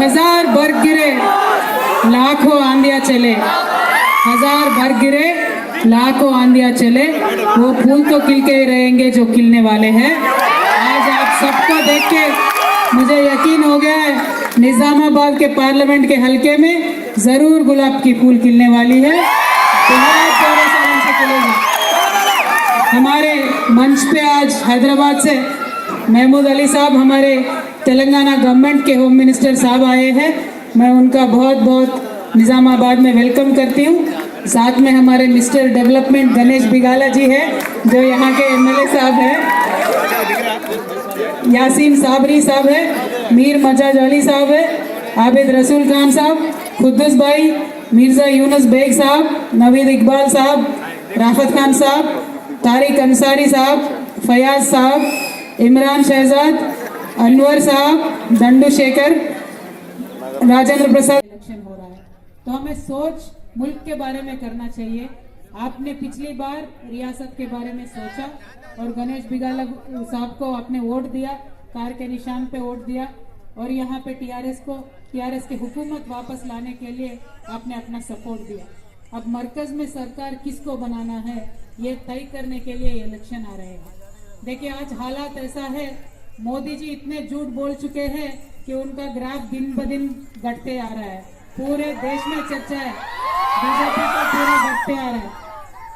हजार बर्ग गिरे लाखों आंधियां चले, हजार बर्ग गिरे लाखों आंधियां चले, वो फूल तो खिलके ही रहेंगे जो खिलने वाले हैं। आज आप सबको देख के मुझे यकीन हो गया है निजामाबाद के पार्लियामेंट के हलके में जरूर गुलाब की फूल खिलने वाली है। बहुत प्यारे सालों से खिलेगा। हमारे मंच पे आज हैदराबाद से महमूद अली साहब, हमारे तेलंगाना गवर्नमेंट के होम मिनिस्टर साहब आए हैं। मैं उनका बहुत बहुत निजामाबाद में वेलकम करती हूँ। साथ में हमारे मिस्टर डेवलपमेंट गणेश बिगाला जी हैं, जो यहाँ के एमएलए साहब हैं। यासीन साबरी साहब है, मीर मजाज अली साहब है, आबिद रसूल खान साहब, खुद्दूस भाई, मिर्जा यूनुस बेग साहब, नवीद इकबाल साहब, राफत खान साहब, तारिक अंसारी साहब, फयाज साहब, इमरान शहजाद, अनवर साहब, दंडू शेखर, राजेंद्र प्रसाद। इलेक्शन हो रहा है तो हमें सोच मुल्क के बारे में करना चाहिए। आपने पिछली बार रियासत के बारे में सोचा और गणेश बिगाला साहब को आपने वोट दिया, कार के निशान पे वोट दिया और यहाँ पे टीआरएस की हुकूमत वापस लाने के लिए आपने अपना सपोर्ट दिया। अब मरकज में सरकार किसको बनाना है ये तय करने के लिए इलेक्शन आ रहे हैं। देखिए आज हालात ऐसा है, मोदी जी इतने झूठ बोल चुके हैं कि उनका ग्राफ दिन ब दिन घटते आ रहा है। पूरे देश में चर्चा है, बीजेपी का पूरा घटते आ रहा है।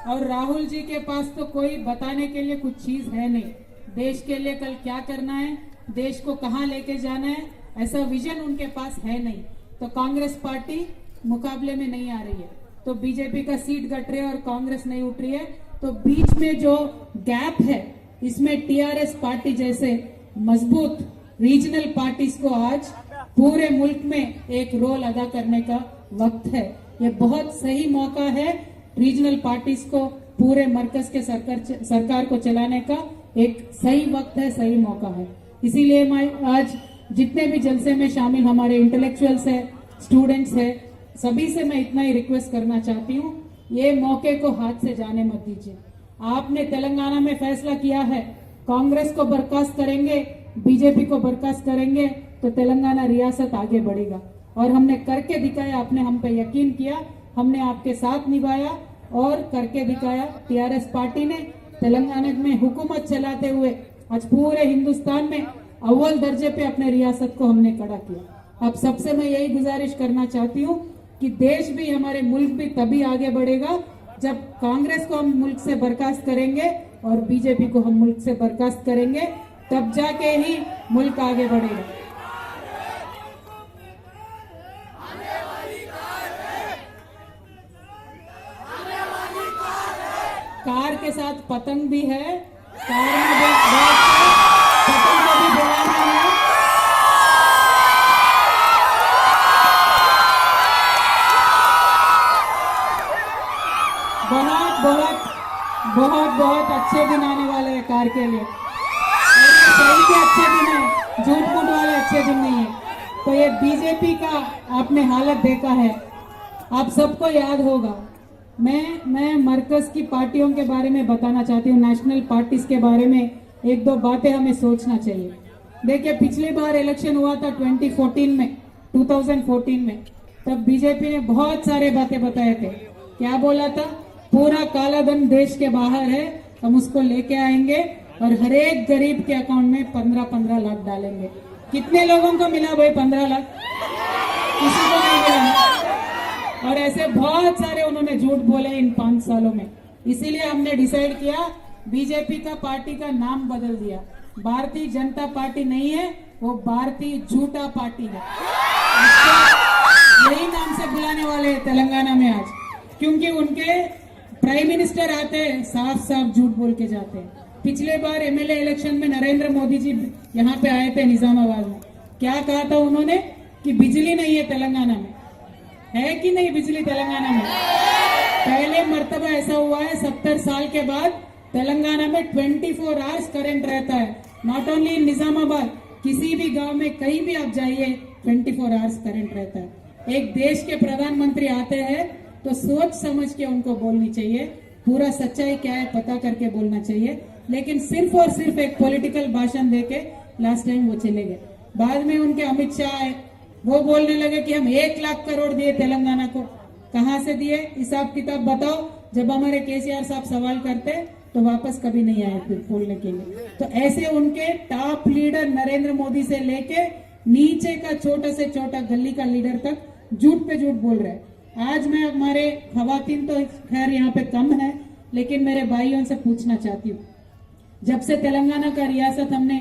और राहुल जी के पास तो कोई बताने के लिए कुछ चीज है नहीं। देश के लिए कल क्या करना है, देश को कहाँ लेके जाना है, ऐसा विजन उनके पास है नहीं। तो कांग्रेस पार्टी मुकाबले में नहीं आ रही है, तो बीजेपी का सीट घट रही है और कांग्रेस नहीं उठ रही है। तो बीच में जो गैप है, इसमें टीआरएस पार्टी जैसे मजबूत रीजनल पार्टीज को आज पूरे मुल्क में एक रोल अदा करने का वक्त है। ये बहुत सही मौका है रीजनल पार्टीज को पूरे मरकज के सरकार को चलाने का एक सही वक्त है, सही मौका है। इसीलिए मैं आज जितने भी जलसे में शामिल हमारे इंटेलेक्चुअल्स है, स्टूडेंट्स है, सभी से मैं इतना ही रिक्वेस्ट करना चाहती हूँ, ये मौके को हाथ से जाने मत दीजिए। आपने तेलंगाना में फैसला किया है कांग्रेस को बर्खास्त करेंगे, बीजेपी को बर्खास्त करेंगे तो तेलंगाना रियासत आगे बढ़ेगा। और हमने करके दिखाया, आपने हम पे यकीन किया, हमने आपके साथ निभाया और करके दिखाया। टीआरएस पार्टी ने तेलंगाना में हुकूमत चलाते हुए आज पूरे हिंदुस्तान में अव्वल दर्जे पे अपने रियासत को हमने खड़ा किया। अब सबसे मैं यही गुजारिश करना चाहती हूँ कि देश भी, हमारे मुल्क भी तभी आगे बढ़ेगा जब कांग्रेस को हम मुल्क से बर्खास्त करेंगे और बीजेपी को हम मुल्क से बर्खास्त करेंगे, तब जाके ही मुल्क आगे बढ़ेगा। कार के साथ पतंग भी है, कार में पतंग को भी बुलाना है। बहुत बहुत बहुत बहुत अच्छे दिन आने वाले हैं कार के लिए। सही के अच्छे दिन है, झूठ मूठ वाले अच्छे दिन नहीं है। तो ये बीजेपी का आपने हालत देखा है, आप सबको याद होगा। मैं मरकज की पार्टियों के बारे में बताना चाहती हूँ, नेशनल पार्टीज के बारे में एक दो बातें हमें सोचना चाहिए। देखिए पिछली बार इलेक्शन हुआ था 2014 में, तब बीजेपी ने बहुत सारे बातें बताए थे। क्या बोला था? पूरा काला धन देश के बाहर है, हम उसको लेके आएंगे और हर एक गरीब के अकाउंट में 15-15 लाख डालेंगे। कितने लोगों को मिला भाई 15 लाख? किसी को नहीं मिला। और ऐसे बहुत सारे उन्होंने झूठ बोले इन 5 सालों में। इसीलिए हमने डिसाइड किया, बीजेपी का पार्टी का नाम बदल दिया। भारतीय जनता पार्टी नहीं है, वो भारतीय झूठा पार्टी है। यही नाम से बुलाने वाले हैं तेलंगाना में आज, क्योंकि उनके प्राइम मिनिस्टर आते हैं साफ साफ झूठ बोल के जाते हैं। पिछले बार एमएलए इलेक्शन में नरेंद्र मोदी जी यहाँ पे आए थे निजामाबाद में, क्या कहा था उन्होंने कि बिजली नहीं है तेलंगाना में। है कि नहीं बिजली तेलंगाना में? पहले मर्तबा ऐसा हुआ है 70 साल के बाद तेलंगाना में 24 आवर्स करंट रहता है। नॉट ओनली इन निजामाबाद, किसी भी गांव में कहीं भी आप जाइए 24 आवर्स करंट रहता है। एक देश के प्रधानमंत्री आते हैं तो सोच समझ के उनको बोलनी चाहिए, पूरा सच्चाई क्या है पता करके बोलना चाहिए। लेकिन सिर्फ और सिर्फ एक पॉलिटिकल भाषण देके लास्ट टाइम वो चले गए। बाद में उनके अमित शाह आए, वो बोलने लगे कि हम 1 लाख करोड़ दिए तेलंगाना को। कहाँ से दिए, हिसाब किताब बताओ। जब हमारे केसीआर साहब सवाल करते तो वापस कभी नहीं आए फिर बोलने के लिए। तो ऐसे उनके टॉप लीडर नरेंद्र मोदी से लेके नीचे का छोटा से छोटा गली का लीडर तक झूठ पे झूठ बोल रहे हैं। आज मैं हमारे खवातीन तो खैर यहाँ पे कम है, लेकिन मेरे भाइयों से पूछना चाहती हूँ, जब से तेलंगाना का रियासत हमने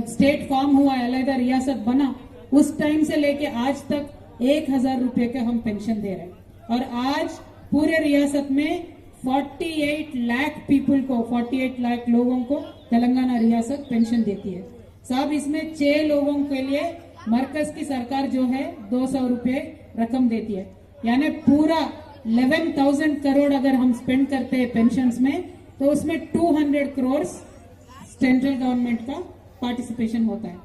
स्टेट फॉर्म हुआ, अलहदा रियासत बना, उस टाइम से लेके आज तक 1000 रुपए के हम पेंशन दे रहे हैं। और आज पूरे रियासत में 48 लाख पीपल को, 48 लाख लोगों को तेलंगाना रियासत पेंशन देती है। साहब इसमें 6 लोगों के लिए मरकज की सरकार जो है 200 रुपए रकम देती है। यानी पूरा 11,000 करोड़ अगर हम स्पेंड करते हैं पेंशन में, तो उसमें 200 करोड़ सेंट्रल गवर्नमेंट का पार्टिसिपेशन होता है।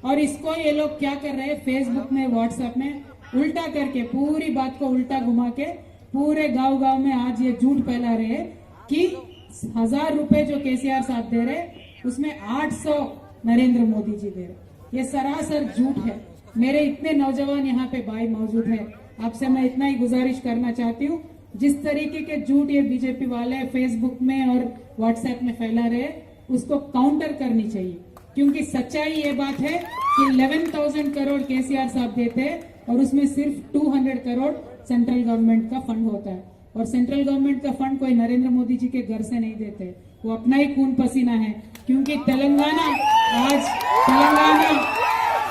और इसको ये लोग क्या कर रहे हैं, फेसबुक में, व्हाट्सएप में उल्टा करके, पूरी बात को उल्टा घुमा के पूरे गांव गांव में आज ये झूठ फैला रहे हैं कि 1000 रुपए जो केसीआर साहब दे रहे उसमें 800 नरेंद्र मोदी जी दे रहे। ये सरासर झूठ है। मेरे इतने नौजवान यहाँ पे भाई मौजूद है, आपसे मैं इतना ही गुजारिश करना चाहती हूँ, जिस तरीके के झूठ ये बीजेपी वाले फेसबुक में और व्हाट्सएप में फैला रहे उसको काउंटर करनी चाहिए। क्योंकि सच्चाई ये बात है कि 11,000 करोड़ केसीआर साहब देते हैं और उसमें सिर्फ 200 करोड़ सेंट्रल गवर्नमेंट का फंड होता है। और सेंट्रल गवर्नमेंट का फंड कोई नरेंद्र मोदी जी के घर से नहीं देते, वो अपना ही खून पसीना है। क्योंकि तेलंगाना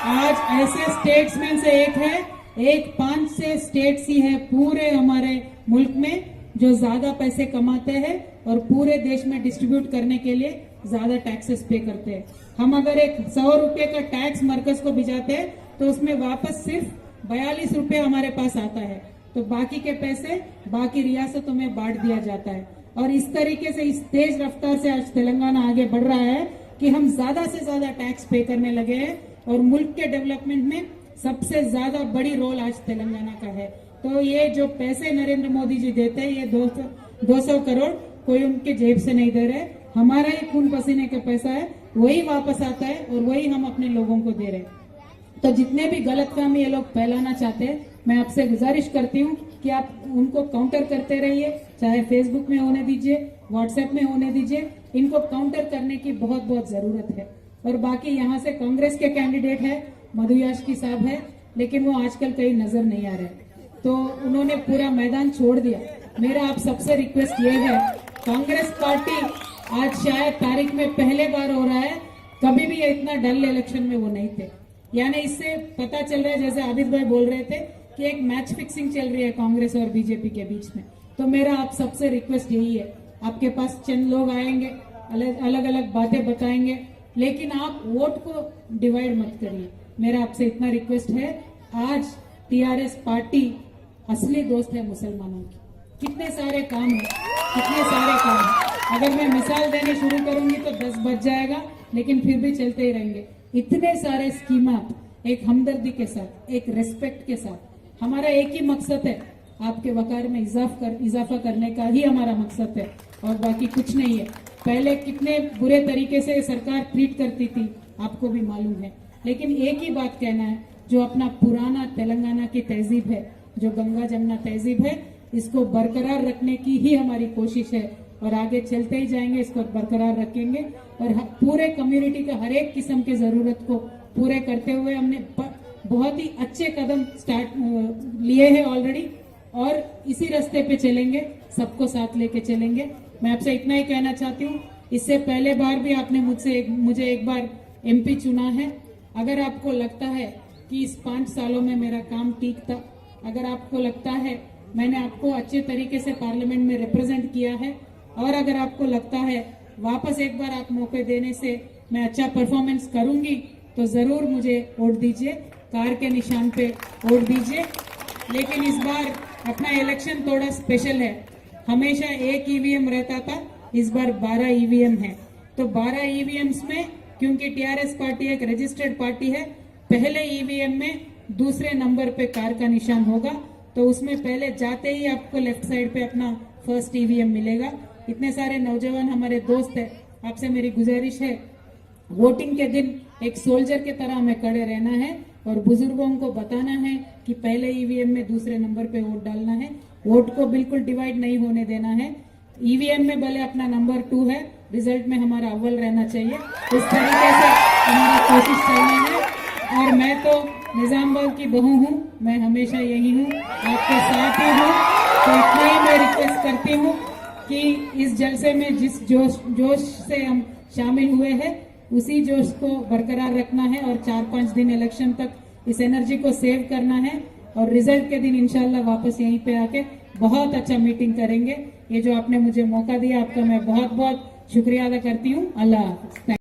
आज ऐसे स्टेट्समैन से एक है, एक 5 से स्टेट्स ही है पूरे हमारे मुल्क में जो ज्यादा पैसे कमाते हैं और पूरे देश में डिस्ट्रीब्यूट करने के लिए ज्यादा टैक्सेस पे करते हैं। हम अगर एक 100 रुपए का टैक्स मरकज को भिजाते हैं तो उसमें वापस सिर्फ 42 रुपए हमारे पास आता है, तो बाकी के पैसे बाकी रियासतों में बांट दिया जाता है। और इस तरीके से, इस तेज रफ्तार से आज तेलंगाना आगे बढ़ रहा है कि हम ज्यादा से ज्यादा टैक्स पे करने लगे हैं और मुल्क के डेवलपमेंट में सबसे ज्यादा बड़ी रोल आज तेलंगाना का है। तो ये जो पैसे नरेंद्र मोदी जी देते हैं, ये 200 करोड़ कोई उनके जेब से नहीं दे रहे, हमारा ही खून पसीने का पैसा है, वही वापस आता है और वही हम अपने लोगों को दे रहे हैं। तो जितने भी गलतफहमी ये लोग फैलाना चाहते हैं, मैं आपसे गुजारिश करती हूँ कि आप उनको काउंटर करते रहिए, चाहे फेसबुक में होने दीजिए, व्हाट्सएप में होने दीजिए, इनको काउंटर करने की बहुत बहुत जरूरत है। और बाकी यहाँ से कांग्रेस के कैंडिडेट है, मधु यास्की साहब है, लेकिन वो आजकल कहीं नजर नहीं आ रहे, तो उन्होंने पूरा मैदान छोड़ दिया। मेरा आप सबसे रिक्वेस्ट ये है, कांग्रेस पार्टी आज शायद तारीख में पहले बार हो रहा है, कभी भी इतना डल इलेक्शन में वो नहीं थे। यानी इससे पता चल रहा है, जैसे आबिद भाई बोल रहे थे कि एक मैच फिक्सिंग चल रही है कांग्रेस और बीजेपी के बीच में। तो मेरा आप सबसे रिक्वेस्ट यही है, आपके पास चंद लोग आएंगे, अलग अलग बातें बताएंगे, लेकिन आप वोट को डिवाइड मत करिए। मेरा आपसे इतना रिक्वेस्ट है, आज टीआरएस पार्टी असली दोस्त है मुसलमानों की। कितने सारे काम है, कितने सारे काम है। अगर मैं मिसाल देने शुरू करूंगी तो 10 बज जाएगा, लेकिन फिर भी चलते ही रहेंगे। इतने सारे स्कीमात, एक हमदर्दी के साथ, एक रेस्पेक्ट के साथ। हमारा एक ही मकसद है, आपके वकार में इजाफा करने का ही हमारा मकसद है, और बाकी कुछ नहीं है। पहले कितने बुरे तरीके से सरकार ट्रीट करती थी आपको भी मालूम है, लेकिन एक ही बात कहना है, जो अपना पुराना तेलंगाना की तहजीब है, जो गंगा जमुना तहजीब है, इसको बरकरार रखने की ही हमारी कोशिश है और आगे चलते ही जाएंगे, इसको बरकरार रखेंगे। और पूरे कम्युनिटी के हर एक किस्म की जरूरत को पूरे करते हुए हमने बहुत ही अच्छे कदम लिए हैं ऑलरेडी, और इसी रास्ते पे चलेंगे, सबको साथ लेके चलेंगे। मैं आपसे इतना ही कहना चाहती हूँ, इससे पहले बार भी आपने मुझे एक बार एमपी चुना है। अगर आपको लगता है कि इस 5 सालों में मेरा काम ठीक था, अगर आपको लगता है मैंने आपको अच्छे तरीके से पार्लियामेंट में रिप्रेजेंट किया है, और अगर आपको लगता है वापस एक बार आप मौके देने से मैं अच्छा परफॉर्मेंस करूंगी, तो जरूर मुझे वोट दीजिए, कार के निशान पे वोट दीजिए। लेकिन इस बार अपना इलेक्शन थोड़ा स्पेशल है, हमेशा एक ईवीएम रहता था, इस बार 12 ईवीएम है। तो 12 ईवीएम्स में, क्योंकि टीआरएस पार्टी एक रजिस्टर्ड पार्टी है, पहले ईवीएम में दूसरे नंबर पे कार का निशान होगा, तो उसमें पहले जाते ही आपको लेफ्ट साइड पे अपना फर्स्ट ईवीएम मिलेगा। इतने सारे नौजवान हमारे दोस्त हैं, आपसे मेरी गुजारिश है, वोटिंग के दिन एक सोल्जर के तरह हमें खड़े रहना है और बुजुर्गों को बताना है कि पहले ईवीएम में दूसरे नंबर पे वोट डालना है। वोट को बिल्कुल डिवाइड नहीं होने देना है। ईवीएम में भले अपना नंबर 2 है, रिजल्ट में हमारा अव्वल रहना चाहिए। इस तरीके से हमारा कोशिश चलना है। और मैं तो निजामबाग की बहू हूँ, मैं हमेशा यही हूँ, आपके साथ ही हूँ। तो इतना ही मैं रिक्वेस्ट करती हूँ कि इस जलसे में जिस जोश से हम शामिल हुए हैं, उसी जोश को बरकरार रखना है और 4-5 दिन इलेक्शन तक इस एनर्जी को सेव करना है। और रिजल्ट के दिन इंशाल्लाह वापस यहीं पे आके बहुत अच्छा मीटिंग करेंगे। ये जो आपने मुझे मौका दिया, आपका मैं बहुत बहुत शुक्रिया अदा करती हूँ। अल्लाह हाफ़िज़।